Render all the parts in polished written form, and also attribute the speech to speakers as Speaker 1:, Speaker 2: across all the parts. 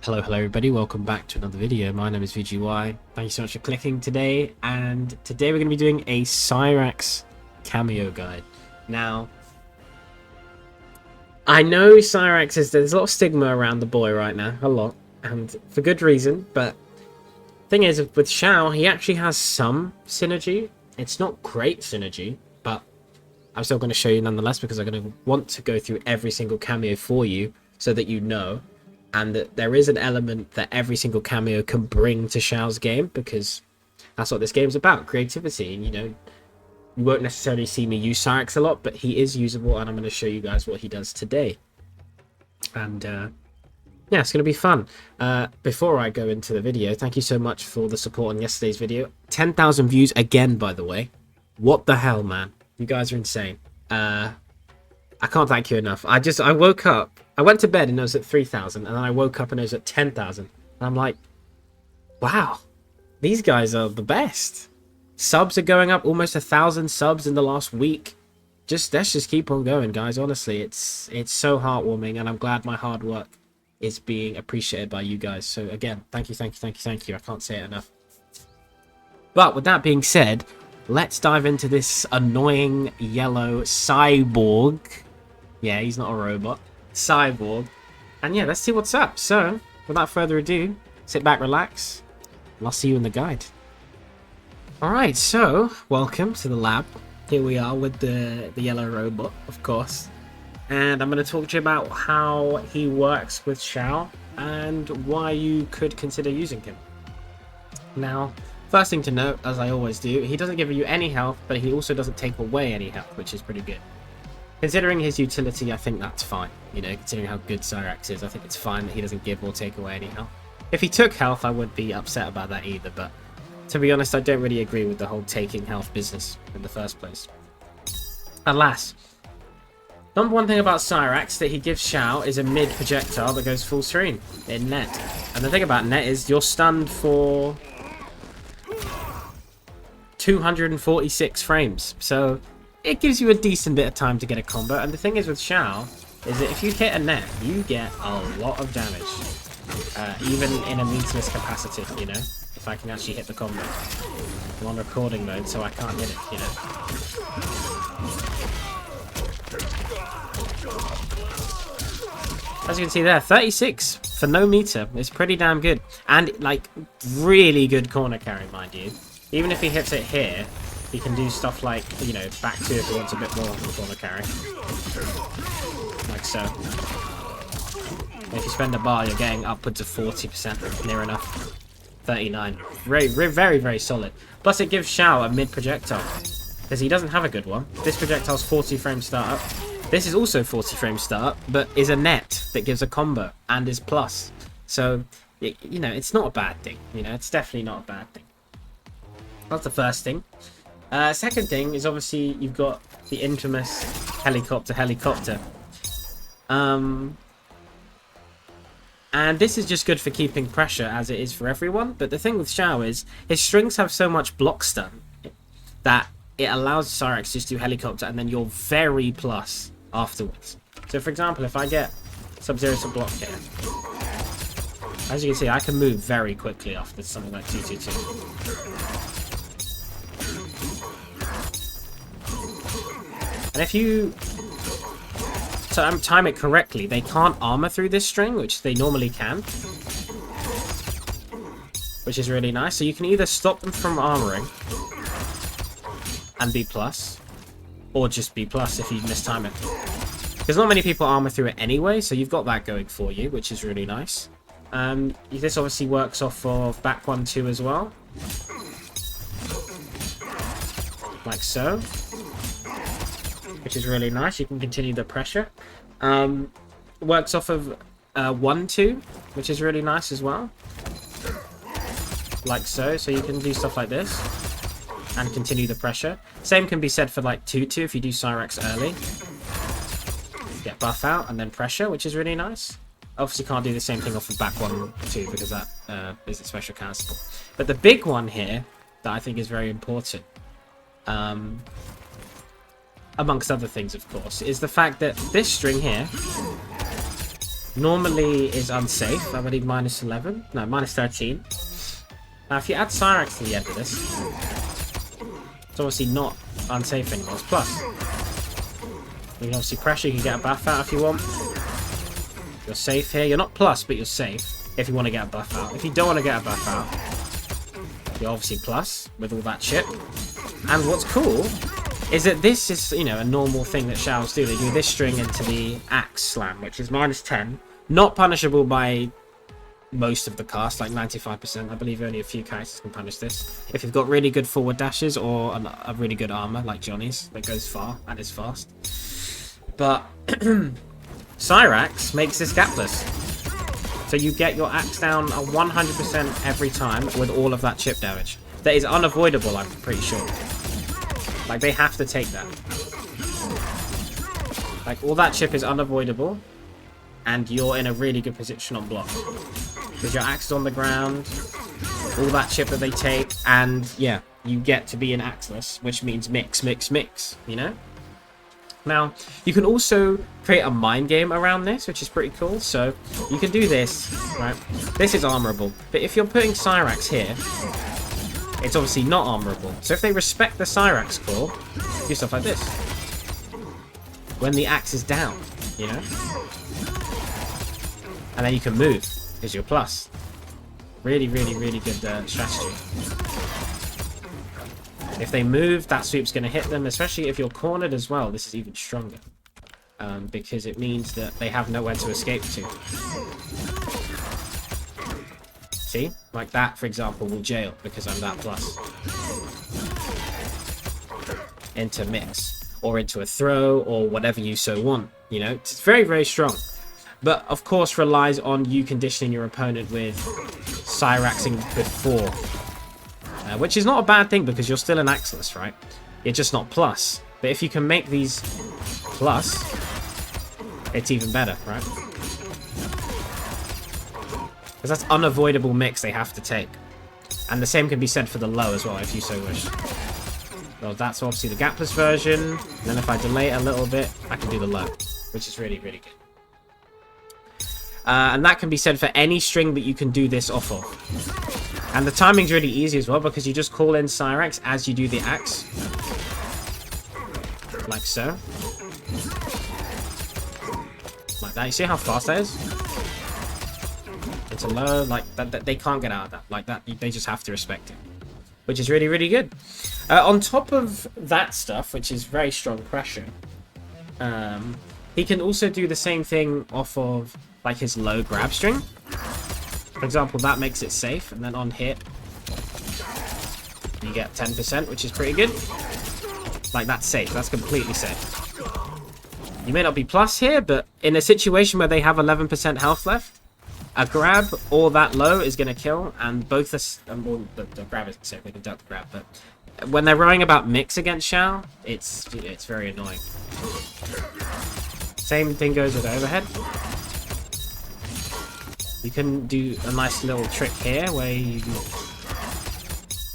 Speaker 1: Hello everybody, welcome back to another video. My name is VGY. Thank you so much for clicking today, and today we're going to be doing a Cyrax cameo guide. Now, I know Cyrax there's a lot of stigma around the boy right now, a lot, and for good reason, but thing is, with Shao, he actually has some synergy. It's not great synergy, but I'm still going to show you nonetheless because I'm going to want to go through every single cameo for you so that you know. And that there is an element that every single cameo can bring to Shao's game, because that's what this game's about, creativity. And, you won't necessarily see me use Cyrax a lot, but he is usable, and I'm going to show you guys what he does today. And, yeah, it's going to be fun. Before I go into the video, thank you so much for the support on yesterday's video. 10,000 views again, by the way. What the hell, man? You guys are insane. I can't thank you enough. I woke up. I went to bed and it was at 3,000, and then I woke up and it was at 10,000. And I'm like, wow, these guys are the best. Subs are going up, almost 1,000 subs in the last week. Let's just keep on going, guys. Honestly, it's so heartwarming, and I'm glad my hard work is being appreciated by you guys. So again, thank you. I can't say it enough. But with that being said, let's dive into this annoying yellow cyborg. Yeah, he's not a robot. Cyborg. And yeah, let's see what's up. So, without further ado, sit back, relax, and I'll see you in the guide. Alright, so, welcome to the lab. Here we are with the yellow robot, of course. And I'm going to talk to you about how he works with Shao and why you could consider using him. Now, first thing to note, as I always do, he doesn't give you any health, but he also doesn't take away any health, which is pretty good. Considering his utility, I think that's fine. Considering how good Cyrax is, I think it's fine that he doesn't give or take away any health. If he took health, I wouldn't be upset about that either, but to be honest, I don't really agree with the whole taking health business in the first place. Alas, number one thing about Cyrax that he gives Shao is a mid projectile that goes full screen in net. And the thing about net is you're stunned for 246 frames, so it gives you a decent bit of time to get a combo. And the thing is with Shao is that if you hit a net, you get a lot of damage, even in a meatless capacity. If I can actually hit the combo. I'm on recording mode, so I can't hit it. As you can see there, 36 for no meter is pretty damn good, and like really good corner carry, mind you. Even if he hits it here, he can do stuff like, back two if he wants a bit more corner carry. Like so. If you spend a bar, you're getting upwards of 40%, near enough. 39. Very solid. Plus it gives Shao a mid projectile, because he doesn't have a good one. This projectile's 40 frame startup. This is also 40 frame startup, but is a net that gives a combo and is plus. So, it's not a bad thing. It's definitely not a bad thing. That's the first thing. Second thing is obviously you've got the infamous helicopter. And this is just good for keeping pressure, as it is for everyone. But the thing with Shao is his strings have so much block stun that it allows Cyrax just to do helicopter, and then you're very plus afterwards. So for example, if I get Sub-Zero to block here, as you can see, I can move very quickly after something like 222. And if you time it correctly, they can't armor through this string, which they normally can. Which is really nice. So you can either stop them from armoring and be plus, or just be plus if you mistime it. Because not many people armor through it anyway, so you've got that going for you, which is really nice. This obviously works off of back 1-2 as well. Like so. Which is really nice. You can continue the pressure. Works off of 1-2, which is really nice as well. Like so. So you can do stuff like this and continue the pressure. Same can be said for like 2-2 if you do Cyrax early. Get buff out and then pressure, which is really nice. Obviously can't do the same thing off of back 1-2 because that is a special castable. But the big one here that I think is very important, amongst other things, of course, is the fact that this string here normally is unsafe. I believe -11. No, -13. Now, if you add Cyrax to the end of this, it's obviously not unsafe anymore. It's plus. You can obviously pressure. You can get a buff out if you want. You're safe here. You're not plus, but you're safe if you want to get a buff out. If you don't want to get a buff out, you're obviously plus with all that chip. And what's cool is that this is, you know, a normal thing that Shao's do. They do this string into the Axe Slam, which is -10. Not punishable by most of the cast, like 95%. I believe only a few characters can punish this. If you've got really good forward dashes or a really good armor, like Johnny's, that goes far and is fast. But Cyrax makes this gapless. So you get your axe down a 100% every time with all of that chip damage. That is unavoidable, I'm pretty sure. Like, they have to take that. Like, all that chip is unavoidable, and you're in a really good position on block. Because your axe is on the ground, all that chip that they take, and, yeah, you get to be an axeless, which means mix, mix, mix, you know? Now, you can also create a mind game around this, which is pretty cool. So, you can do this, right? This is armorable. But if you're putting Cyrax here, it's obviously not armorable. So if they respect the Cyrax core, do stuff like this. When the axe is down, you know? And then you can move, because you're plus. Really, really, really good strategy. If they move, that sweep's going to hit them, especially if you're cornered as well. This is even stronger. Because it means that they have nowhere to escape to. See? Like that, for example, will jail because I'm that plus. Into mix. Or into a throw, or whatever you so want. You know? It's very, very strong. But, of course, relies on you conditioning your opponent with Cyraxing before. Which is not a bad thing because you're still an axeless, right? You're just not plus. But if you can make these plus, it's even better, right? Because that's unavoidable mix they have to take. And the same can be said for the low as well, if you so wish. Well, that's obviously the gapless version. And then if I delay it a little bit, I can do the low, which is really, really good. And that can be said for any string that you can do this off of. And the timing's really easy as well, because you just call in Cyrax as you do the axe. Like so. Like that. You see how fast that is? It's a low, like that. They can't get out of that. Like that, they just have to respect it. Which is really, really good. On top of that stuff, which is very strong pressure, he can also do the same thing off of like his low grab string. For example, that makes it safe, and then on hit, you get 10%, which is pretty good. Like, that's safe. That's completely safe. You may not be plus here, but in a situation where they have 11% health left, a grab or that low is going to kill, and both well, the grab isn't safe. They can duck the grab, but when they're worrying about mix against Shao, it's very annoying. Same thing goes with overhead. You can do a nice little trick here where you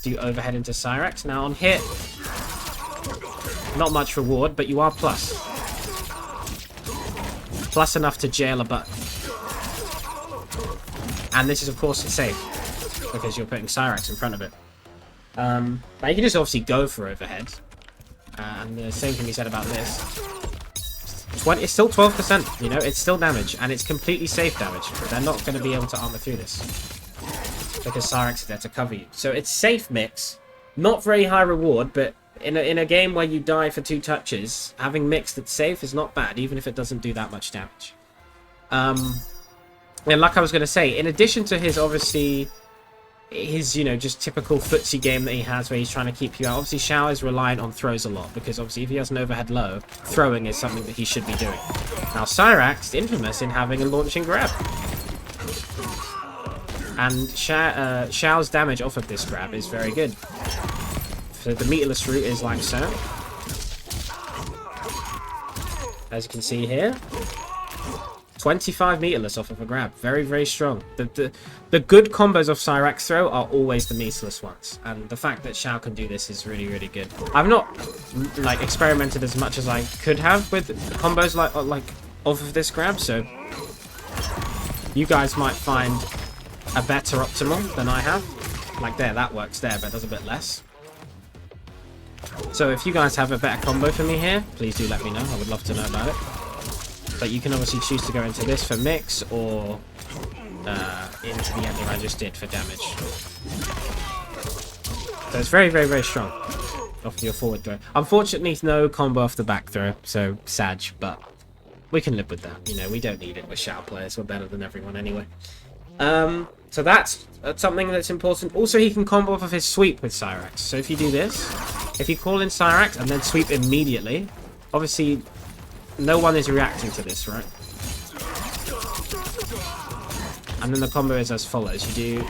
Speaker 1: do overhead into Cyrax. Now on hit, not much reward, but you are plus. Plus enough to jail a button. And this is of course safe, because you're putting Cyrax in front of it. Now you can just obviously go for overhead. And the same can be said about this. It's still 12%, you know, it's still damage, and it's completely safe damage. They're not going to be able to armor through this, because Cyrax is there to cover you. So it's safe mix, not very high reward, but in a game where you die for 2 touches, having mix that's safe is not bad, even if it doesn't do that much damage. And like I was going to say, in addition to his, obviously, his, you know, just typical footsie game that he has where he's trying to keep you out. Obviously, Shao is reliant on throws a lot, because obviously if he has an overhead low, throwing is something that he should be doing. Now, Cyrax is infamous in having a launching grab. And Shao's damage off of this grab is very good. So the meterless route is like so. As you can see here. 25 meterless off of a grab. Very, very strong. The good combos of Cyrax throw are always the meterless ones. And the fact that Shao can do this is really, really good. I've not like experimented as much as I could have with combos like off of this grab, so you guys might find a better optimal than I have. Like there, that works there, but does a bit less. So if you guys have a better combo for me here, please do let me know. I would love to know about it. But you can obviously choose to go into this for mix or into the ending I just did for damage. So it's very, very, very strong off your forward throw. Unfortunately, no combo off the back throw, so sad, but we can live with that. You know, we don't need it with Shao players. We're better than everyone anyway. So that's something that's important. Also, he can combo off of his sweep with Cyrax. So if you do this, if you call in Cyrax and then sweep immediately, obviously no one is reacting to this, right? And then the combo is as follows. You do...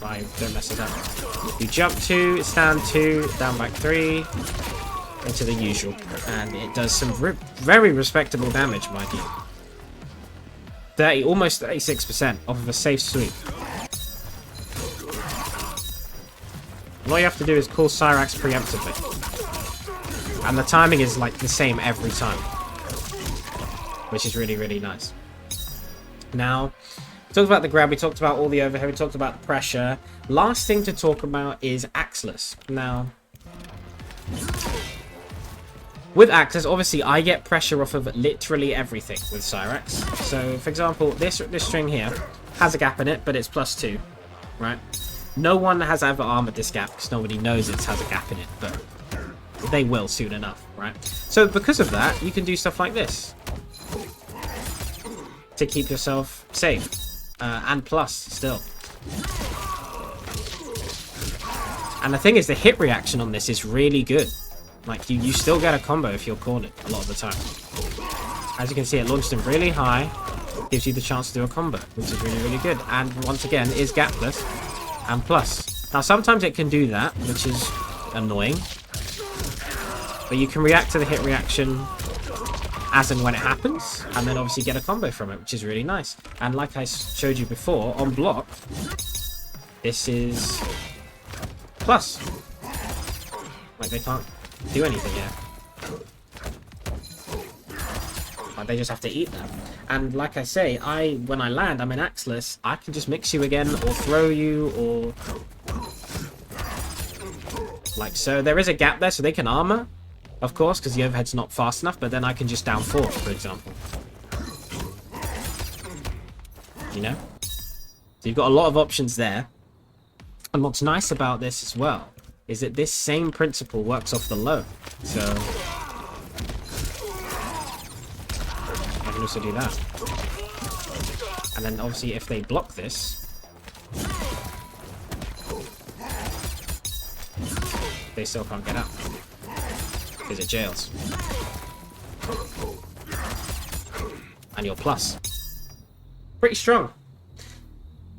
Speaker 1: Right, don't mess it up. You jump 2, stand 2, down back 3, into the usual. And it does some very respectable damage, mind you. Almost 36% off of a safe sweep. And all you have to do is call Cyrax preemptively. And the timing is like the same every time. Which is really, really nice. Now, we talked about the grab, we talked about all the overhead, we talked about the pressure. Last thing to talk about is Axeless. Now, with Axeless, obviously, I get pressure off of literally everything with Cyrax. So, for example, this string here has a gap in it, but it's +2, right? No one has ever armored this gap because nobody knows it has a gap in it, but they will soon enough, right? So, because of that, you can do stuff like this to keep yourself safe, and plus still. And the thing is, the hit reaction on this is really good. Like, you still get a combo if you're calling a lot of the time. As you can see, it launched him really high, gives you the chance to do a combo, which is really, really good. And once again, is gapless and plus. Now, sometimes it can do that, which is annoying. But you can react to the hit reaction as and when it happens, and then obviously get a combo from it, which is really nice. And like I showed you before, on block, this is plus. Like, they can't do anything here. Like, they just have to eat them. And like I say, when I land, I'm in Axeless, I can just mix you again, or throw you, or... like so. There is a gap there, so they can armor, of course, because the overhead's not fast enough, but then I can just down 4, for example. You know? So you've got a lot of options there. And what's nice about this as well is that this same principle works off the low. So I can also do that. And then obviously if they block this, they still can't get out. Because it jails. And you're plus. Pretty strong.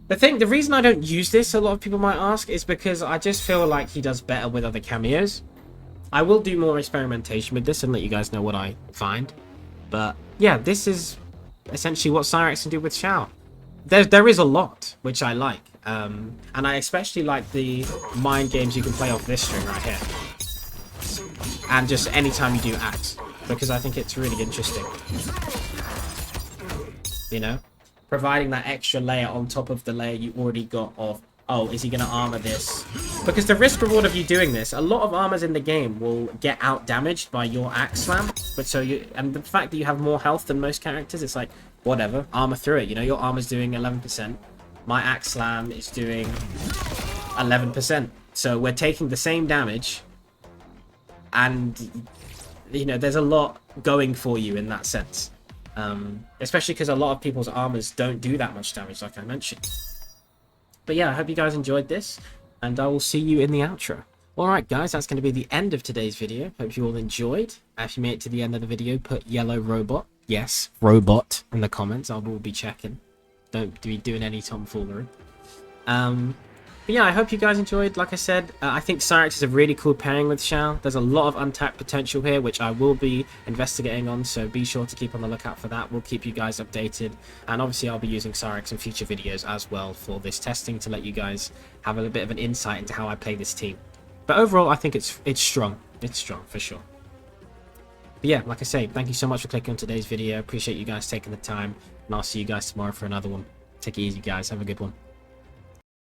Speaker 1: The reason I don't use this, a lot of people might ask, is because I just feel like he does better with other cameos. I will do more experimentation with this and let you guys know what I find. But yeah, this is essentially what Cyrax can do with Shao. There is a lot, which I like. And I especially like the mind games you can play off this string right here. And just anytime you do Axe. Because I think it's really interesting. You know? Providing that extra layer on top of the layer you already got of, oh, is he going to armor this? Because the risk reward of you doing this, a lot of armors in the game will get out damaged by your axe slam. But so and the fact that you have more health than most characters, it's like, whatever, armor through it. You know, your armor's doing 11%. My axe slam is doing 11%. So we're taking the same damage. And, you know, there's a lot going for you in that sense. Especially because a lot of people's armors don't do that much damage, like I mentioned. But yeah, I hope you guys enjoyed this, and I will see you in the outro. Alright guys, that's going to be the end of today's video. Hope you all enjoyed. If you made it to the end of the video, put yellow robot, yes, robot, in the comments. I will be checking. Don't be doing any tomfoolery. But yeah, I hope you guys enjoyed. Like I said, I think Cyrax is a really cool pairing with Shao. There's a lot of untapped potential here, which I will be investigating on, so be sure to keep on the lookout for that. We'll keep you guys updated, and obviously I'll be using Cyrax in future videos as well for this testing to let you guys have a bit of an insight into how I play this team. But overall, I think it's strong. It's strong, for sure. But yeah, like I say, thank you so much for clicking on today's video. Appreciate you guys taking the time. and I'll see you guys tomorrow for another one. Take it easy, guys. Have a good one.